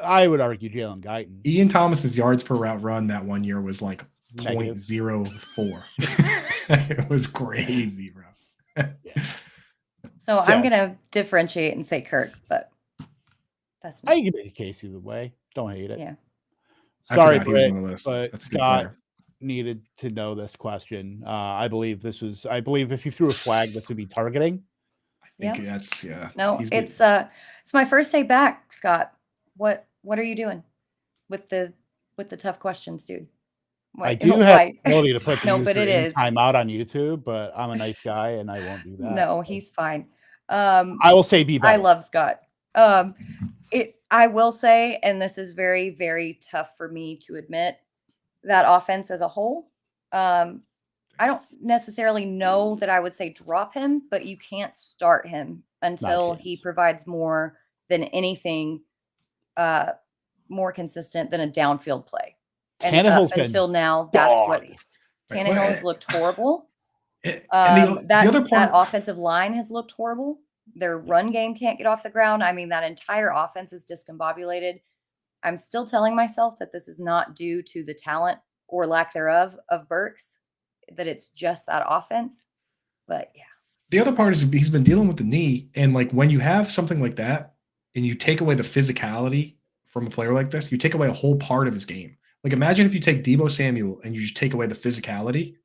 I would argue Jalen Guyton. Ian Thomas's yards per route run that one year was like 0.04. It was crazy, bro. Yeah. So I'm gonna differentiate and say Kirk, but that's me. I can make a case either way. Don't hate it. Yeah. Sorry, Britt, but that's Scott needed to know this question. I believe if you threw a flag, this would be targeting. I think that's No, it's my first day back, Scott. What are you doing with the tough questions, dude? I do have the ability to put the time out on YouTube, but I'm a nice guy and I won't do that. No, he's fine. I will say be better. I love Scott. I will say, and this is very, very tough for me to admit, that offense as a whole, I don't necessarily know that I would say drop him, but you can't start him until he provides more than anything more consistent than a downfield play. And until now, that's what Tannehill has looked horrible. That offensive line has looked horrible. Their run game can't get off the ground. I mean, that entire offense is discombobulated. I'm still telling myself that this is not due to the talent or lack thereof of Burks, that it's just that offense. But yeah. The other part is he's been dealing with the knee. And like when you have something like that and you take away the physicality from a player like this, you take away a whole part of his game. Like, imagine if you take Deebo Samuel and you just take away the physicality.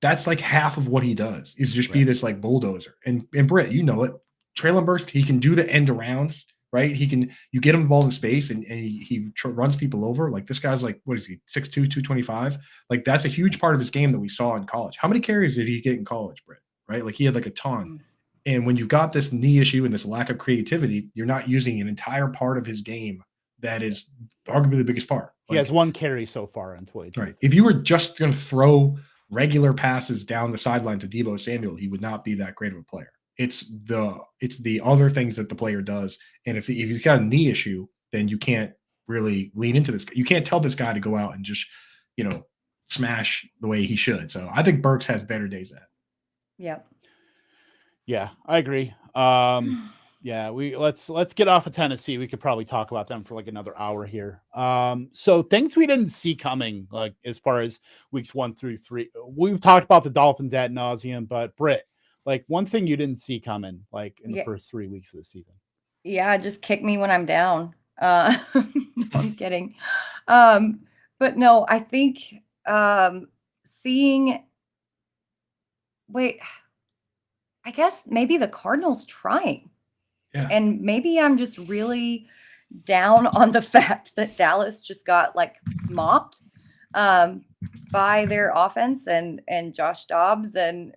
That's like half of what he does is just be this like bulldozer. And Britt, you know it. Traylon Burks, he can do the end arounds, right? You get him the ball in space and he runs people over. Like, this guy's like, what is he, 6'2", 225? Like, that's a huge part of his game that we saw in college. How many carries did he get in college, Britt? Right? Like, he had like a ton. And when you've got this knee issue and this lack of creativity, you're not using an entire part of his game that is arguably the biggest part. He has 1 carry so far in 2020. Right. If you were just going to throw regular passes down the sideline to Deebo Samuel, he would not be that great of a player. It's the other things that the player does. And if he's got a knee issue, then you can't really lean into this. You can't tell this guy to go out and just, smash the way he should. So I think Burks has better days ahead. Yep. Yeah, I agree. Yeah, let's get off of Tennessee. We could probably talk about them for like another hour here. So things we didn't see coming, like as far as weeks 1 through 3. We've talked about the Dolphins ad nauseum, but Britt, like one thing you didn't see coming, like in the first 3 weeks of the season. Yeah, just kick me when I'm down. No, I'm kidding. But no, I think I guess maybe the Cardinals trying. Yeah. And maybe I'm just really down on the fact that Dallas just got like mopped by their offense and Josh Dobbs and,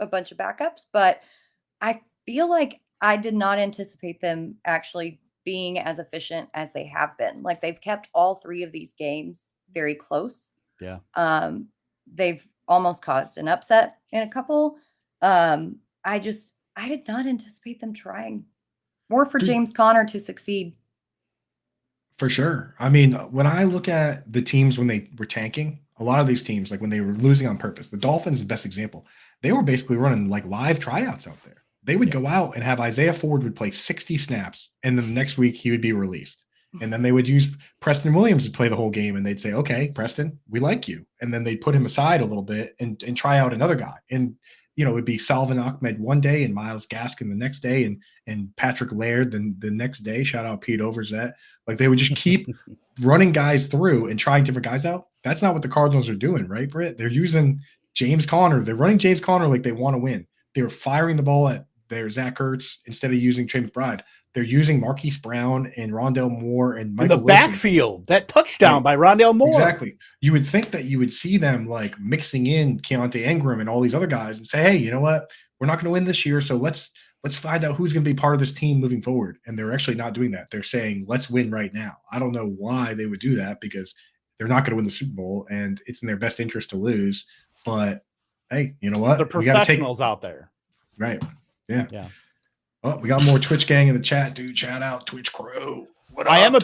a bunch of backups. But I feel like I did not anticipate them actually being as efficient as they have been. Like, they've kept all 3 of these games very close. Yeah. They've almost caused an upset in a couple. I did not anticipate them trying more for James Conner to succeed. For sure. I mean, when I look at the teams when they were tanking, a lot of these teams, like when they were losing on purpose, the Dolphins is the best example. They were basically running like live tryouts out there. They would go out and have Isaiah Ford would play 60 snaps, and then the next week he would be released. And then they would use Preston Williams to play the whole game, and they'd say, okay, Preston, we like you. And then they'd put him aside a little bit and try out another guy. And it would be Salvin Ahmed one day and Myles Gaskin the next day and Patrick Laird the next day. Shout out Pete Overzet. Like, they would just keep running guys through and trying different guys out. That's not what the Cardinals are doing, right, Britt? They're using James Conner. They're running James Conner like they want to win. They're firing the ball at their Zach Ertz instead of using Trey McBride. They're using Marquise Brown and Rondale Moore and Michael in the backfield. That touchdown by Rondale Moore. Exactly. You would think that you would see them like mixing in Keontae Ingram and all these other guys and say, hey, you know what? We're not going to win this year, so let's find out who's going to be part of this team moving forward. And they're actually not doing that. They're saying, let's win right now. I don't know why they would do that, because they're not going to win the Super Bowl, and it's in their best interest to lose. But hey, you know what? The professionals out there. Right. Yeah. Yeah. Oh, we got more Twitch gang in the chat, dude. Shout out Twitch crew. I am a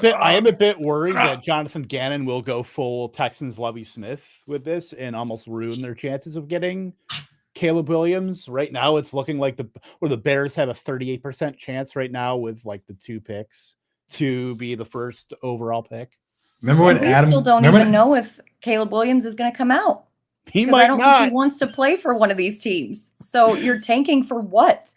bit worried that Jonathan Gannon will go full Texans Lovie Smith with this and almost ruin their chances of getting Caleb Williams. Right now, it's looking like the Bears have a 38% chance right now with like the 2 picks to be the first overall pick. Remember when Adam? We still don't even know if Caleb Williams is going to come out. He might I don't not. think he wants to play for one of these teams. So you're tanking for what?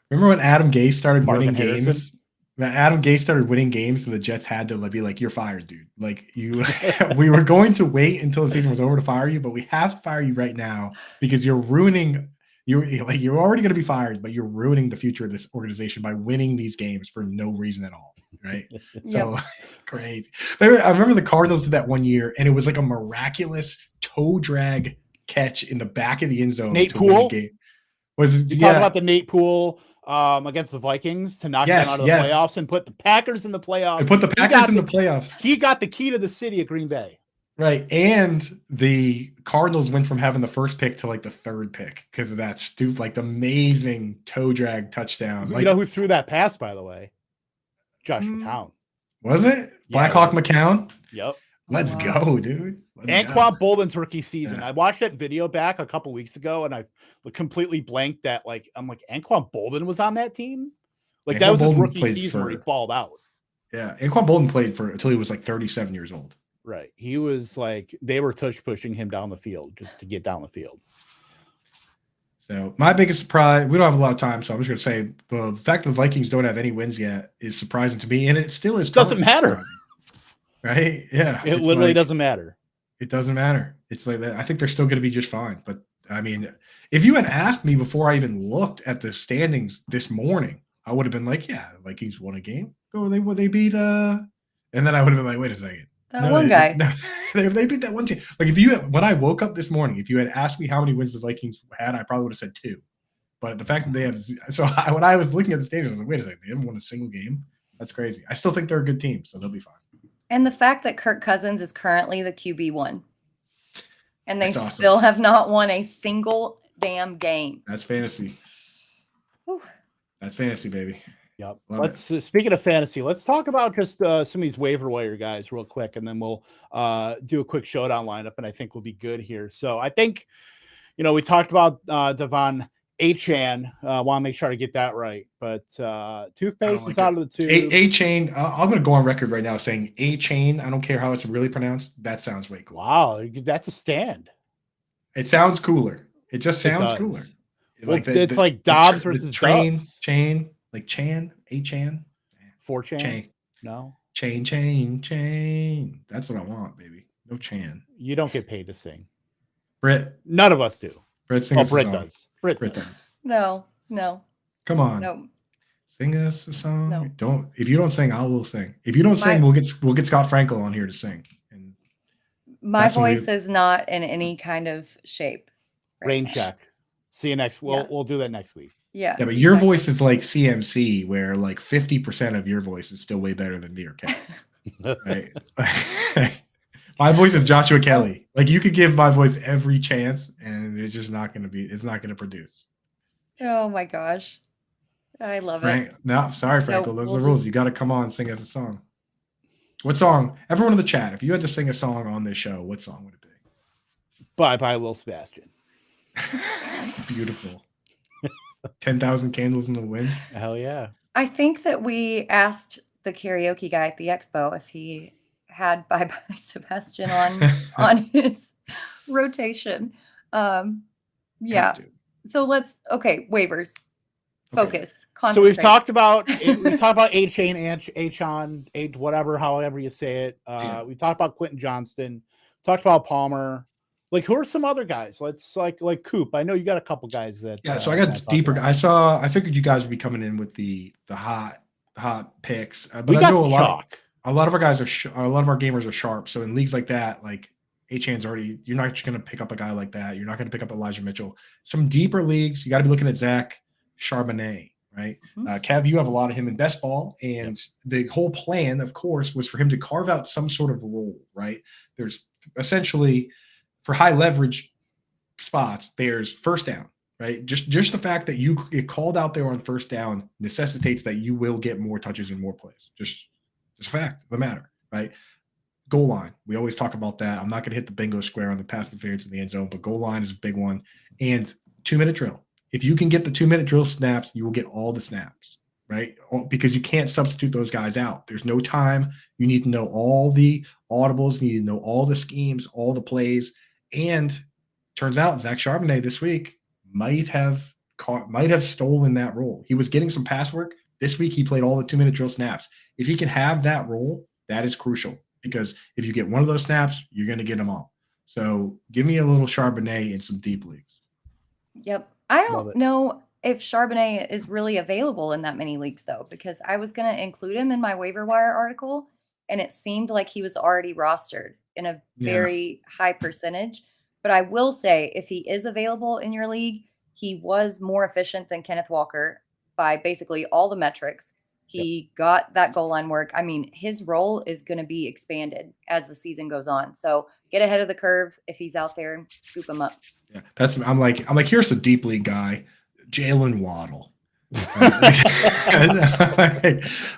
Remember when Adam Gase started winning Harrison? games? When Adam Gase started winning games, and the Jets had to be like, "You're fired, dude." Like, you, we were going to wait until the season was over to fire you, but we have to fire you right now because you're ruining. You're already going to be fired, but you're ruining the future of this organization by winning these games for no reason at all, right? So crazy. I remember the Cardinals did that one year, and it was like a miraculous toe drag catch in the back of the end zone. Nate Poole. Game. You talk about the Nate Poole against the Vikings to knock them out of the playoffs and put the Packers in the playoffs. And put the Packers in the playoffs. He got the key to the city of Green Bay. Right. And the Cardinals went from having the first pick to like the 3rd pick because of that stupid, like the amazing toe drag touchdown. You know who threw that pass, by the way? Josh McCown. Was it? Blackhawk McCown? Yep. Let's go, dude. Anquan Bolden's rookie season. I watched that video back a couple weeks ago, and I completely blanked that. Like, I'm like, Anquan Bolden was on that team. Like, that was his rookie season where he balled out. Yeah, Anquan Bolden played until he was like 37 years old. Right. He was like, they were tush pushing him down the field just to get down the field. So my biggest surprise, we don't have a lot of time, so I'm just going to say the fact that the Vikings don't have any wins yet is surprising to me, and it still is. Doesn't matter. right? Yeah. It it's literally like, doesn't matter. It doesn't matter. It's like that. I think they're still going to be just fine. But I mean, if you had asked me before I even looked at the standings this morning, I would have been like, yeah, Vikings won a game. Oh, they beat and then I would have been like, wait a second. That one guy. No, they beat that one team. Like when I woke up this morning, if you had asked me how many wins the Vikings had, I probably would have said 2. But the fact that they have, when I was looking at the standings, I was like, wait a second, they haven't won a single game. That's crazy. I still think they're a good team, so they'll be fine. And the fact that Kirk Cousins is currently the QB1, and they That's awesome. still have not won a single damn game. That's fantasy. Whew. That's fantasy, baby. Yep. Love Speaking of fantasy, let's talk about just some of these waiver wire guys real quick, and then we'll do a quick showdown lineup, and I think we'll be good here. So I think, we talked about Devon Achane. Want to make sure I get that right, but Toothpaste is out of the two. Achane. I'm going to go on record right now saying Achane. I don't care how it's really pronounced. That sounds way cool. Wow, that's a stand. It sounds cooler. It just sounds cooler. Well, it's like Dobbs versus Dubs. Chain, like Chan, Achane. 4chan. Chain. No. Chain. That's what I want, baby. No Chan. You don't get paid to sing. Britt. None of us do. Britt sings Britt does. Britt does. No. Come on. No. Sing us a song. No. If you don't sing, I will sing. If you don't sing, we'll get Scott Frankel on here to sing. And my voice is not in any kind of shape. Rain check. See you next. We'll do that next week. Yeah. Yeah, but your voice is like CMC, where like 50% of your voice is still way better than me or Kelly's. Right? My voice is Joshua Kelly. Like you could give my voice every chance, and it's just not going to it's not going to produce. Oh my gosh. I love it. No, sorry, Frankel. Those are the rules. You got to come on and sing us a song. What song? Everyone in the chat, if you had to sing a song on this show, what song would it be? Bye Bye Lil Sebastian. Beautiful. 10,000 Candles in the Wind. Hell yeah. I think that we asked the karaoke guy at the expo if he had Bye Bye Sebastian on his rotation. Yeah. So waivers. Focus. Okay. So we've talked about Achane, whatever, however you say it. We talked about Quentin Johnston. Talked about Palmer. Like, who are some other guys? Let's like Coop. I know you got a couple guys that. Yeah, so I got deeper. I figured you guys would be coming in with the hot picks. But we got I know a lot of our guys a lot of our gamers are sharp. So in leagues like that, like Achane's already, you're not just going to pick up a guy like that. You're not going to pick up Elijah Mitchell. Some deeper leagues, you got to be looking at Zach Charbonnet, right? Mm-hmm. Kev, you have a lot of him in best ball, and the whole plan, of course, was for him to carve out some sort of role, right? There's essentially, for high leverage spots, there's first down, right? Just the fact that you get called out there on first down necessitates that you will get more touches and more plays. Just a fact of the matter, right? Goal line. We always talk about that. I'm not going to hit the bingo square on the pass interference in the end zone, but goal line is a big one. And 2-minute drill. If you can get the 2-minute drill snaps, you will get all the snaps, right? Because you can't substitute those guys out. There's no time. You need to know all the audibles. You need to know all the schemes, all the plays. And turns out Zach Charbonnet this week might have stolen that role. He was getting some pass work. This week he played all the 2-minute drill snaps. If he can have that role, that is crucial, because if you get one of those snaps, you're going to get them all. So give me a little Charbonnet in some deep leagues. Yep. I don't know if Charbonnet is really available in that many leagues, though, because I was going to include him in my waiver wire article, and it seemed like he was already rostered in a very high percentage. But I will say, if he is available in your league, he was more efficient than Kenneth Walker by basically all the metrics. He got that goal line work. I mean, his role is going to be expanded as the season goes on. So get ahead of the curve if he's out there and scoop him up. Yeah, I'm like, here's a deep league guy, Jalen Waddle.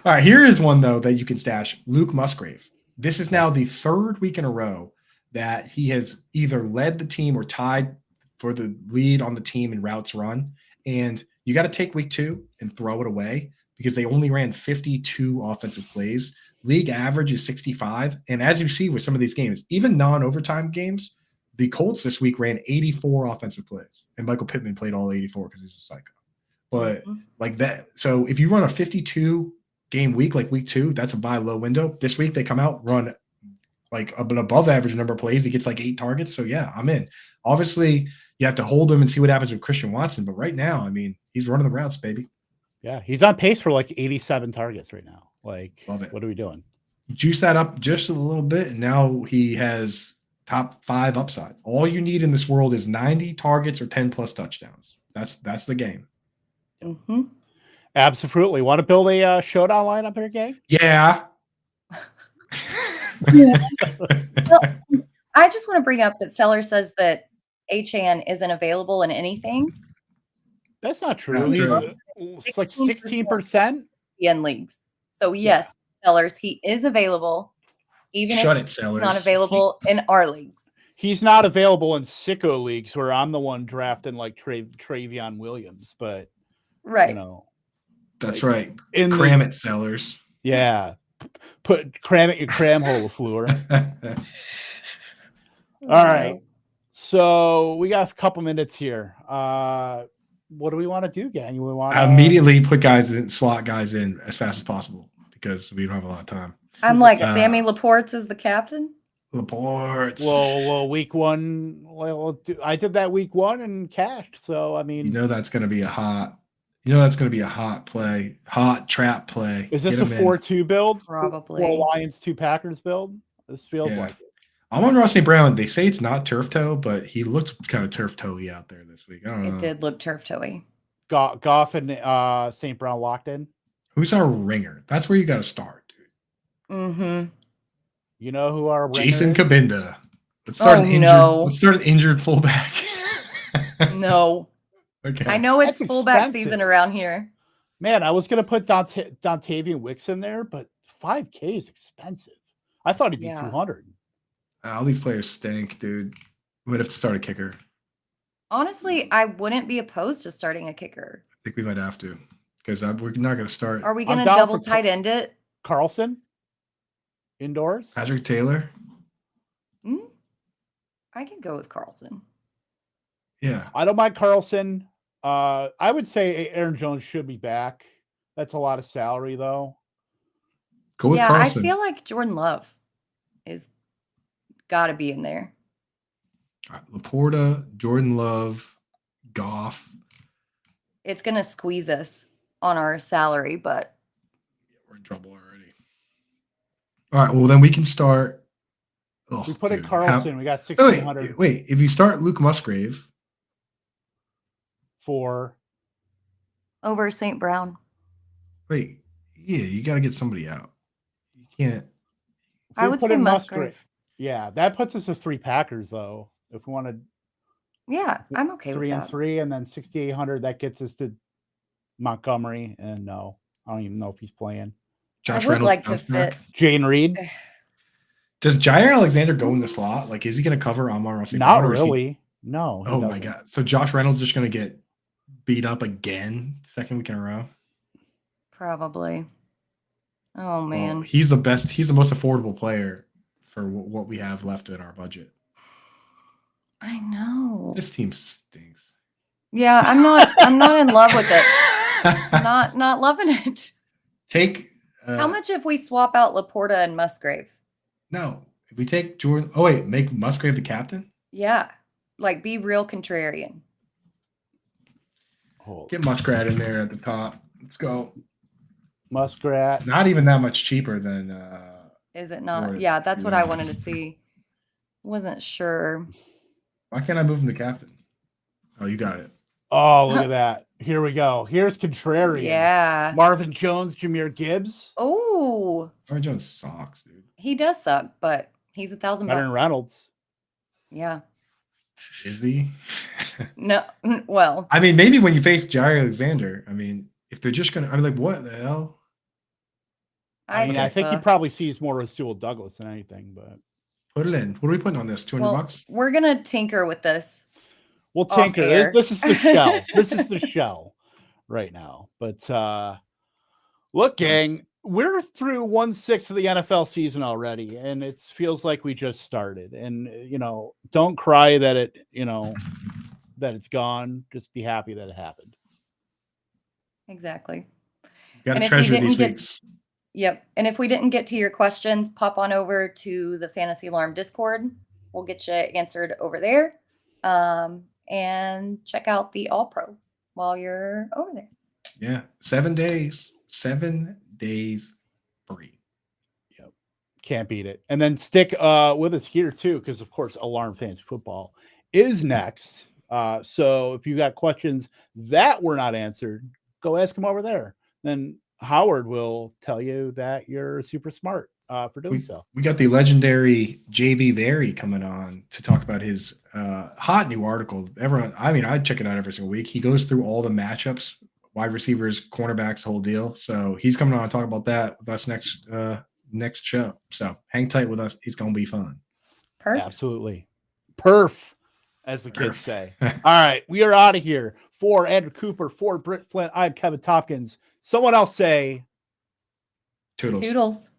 All right, here is one though that you can stash. Luke Musgrave. This is now the third week in a row that he has either led the team or tied for the lead on the team in routes run. And you got to take week 2 and throw it away, because they only ran 52 offensive plays. League average is 65. And as you see with some of these games, even non-overtime games, the Colts this week ran 84 offensive plays. And Michael Pittman played all 84 because he's a psycho. But like that, so if you run a 52 game week like week 2, that's a buy low window. This week they come out, run like an above average number of plays. He gets like 8 targets. So yeah, I'm in. Obviously, you have to hold him and see what happens with Christian Watson. But right now, I mean, he's running the routes, baby. Yeah, he's on pace for like 87 targets right now. Like, Love it. What are we doing? Juice that up just a little bit, and now he has top 5 upside. All you need in this world is 90 targets or 10 plus touchdowns. That's the game. Mm-hmm. Absolutely. Want to build a showdown lineup here, gang? Yeah. Well, I just want to bring up that Seller says that Achan isn't available in anything. That's not true. Not true. It's like 16%. In leagues. So yes, Sellers, he is available, even Shut if it, he's Sellers. not available in our leagues. He's not available in sicko leagues where I'm the one drafting like Travion Williams, but Right. you know, That's like, right. in Cram it, Sellers. Yeah. Cram it your cram hole, LaFleur. All right. So we got a couple minutes here. What do we want to do, gang? We want to immediately put slot guys in as fast as possible because we don't have a lot of time. I'm like, Sammy Laporte is the captain. Laporte. Well, week 1. Well, I did that week 1 and cashed. So I mean, that's going to be a hot play, hot trap play. Is this a 4-2 build? Probably 4 Lions, 2 Packers build. This feels like it. I'm on Ross St. Brown. They say it's not turf toe, but he looked kind of turf toe-y out there this week. I don't know. It did look turf toe-y. Goff and St. Brown locked in. Who's our ringer? That's where you got to start, dude. Mm-hmm. You know who our ringer Jason is? Kabinda. Let's start Let's start an injured fullback. No. Okay. I know it's That's fullback expensive. season around here. Man, I was gonna put Dontavian Wicks in there, but $5K is expensive. I thought he'd be 200. All these players stink, dude. We would have to start a kicker. Honestly, I wouldn't be opposed to starting a kicker. I think we might have to because we're not going to start. Are we going to down double for tight end it? Carlson indoors. Patrick Taylor. I can go with Carlson. Yeah, I don't mind Carlson. I would say Aaron Jones should be back. That's a lot of salary, though. Go with Carlson. I feel like Jordan Love is got to be in there. All right, Laporta, Jordan Love, Goff. It's going to squeeze us on our salary, but we're in trouble already. All right, well, then we can start. Oh, we put in Carlson. We got 1,600. Wait, if you start Luke Musgrave for over St. Brown. Wait, yeah, you got to get somebody out. You can't. I would say Musgrave. Yeah, that puts us at 3 Packers, though. If we want to. Yeah, I'm okay with that. 3 and 3, and then 6,800. That gets us to Montgomery. And no, I don't even know if he's playing. Josh I would Reynolds like to fit Jane Reed. Does Jair Alexander go in the slot? Like, is he going to cover Amon-Ra St. Not Brown? really. No. Oh my God! So Josh Reynolds just going to get beat up again, second week in a row. Probably. Oh man, well, he's the best. He's the most affordable player for what we have left in our budget. I know. This team stinks. Yeah, I'm not in love with it. Not loving it. Take how much if we swap out Laporta and Musgrave? No, if we take Jordan. Oh wait, make Musgrave the captain. Yeah, like be real contrarian. Get Muskrat in there at the top. Let's go. Muskrat. It's not even that much cheaper than. Is it not? Yeah, that's what I wanted to see. Wasn't sure. Why can't I move him to captain? Oh, you got it. Oh, look at that. Here we go. Here's contrarian. Yeah. Marvin Jones, Jahmyr Gibbs. Oh. Marvin Jones sucks, dude. He does suck, but he's $1,000. Better than Reynolds. Yeah. Is he? No. Well. I mean, maybe when you face Jair Alexander, I mean, if they're just gonna, I'm like, what the hell? I think he probably sees more Rasul Douglas than anything, but put it in. What are we putting on this? $200? We're gonna tinker with this. We'll tinker. This is the shell. This is the shell right now. But look, gang, we're through 1/6 of the NFL season already, and it feels like we just started. And don't cry that that it's gone. Just be happy that it happened. Exactly. Got to treasure these weeks. Yep. And if we didn't get to your questions, pop on over to the Fantasy Alarm Discord. We'll get you answered over there. And check out the All Pro while you're over there. Yeah. 7 days. 7 days free. Yep. Can't beat it. And then stick with us here too, because of course, Alarm Fantasy Football is next. So if you got questions that were not answered, go ask him over there. Then Howard will tell you that you're super smart for doing so. We got the legendary JB Berry coming on to talk about his hot new article. I check it out every single week. He goes through all the matchups, wide receivers, cornerbacks, whole deal. So he's coming on to talk about that with us next show. So hang tight with us. It's going to be fun. Perfect. Absolutely. Perf, as the kids say. All right, we are out of here. For Andrew Cooper, for Britt Flinn, I'm Kevin Tompkins. Someone else say Toodles. Toodles.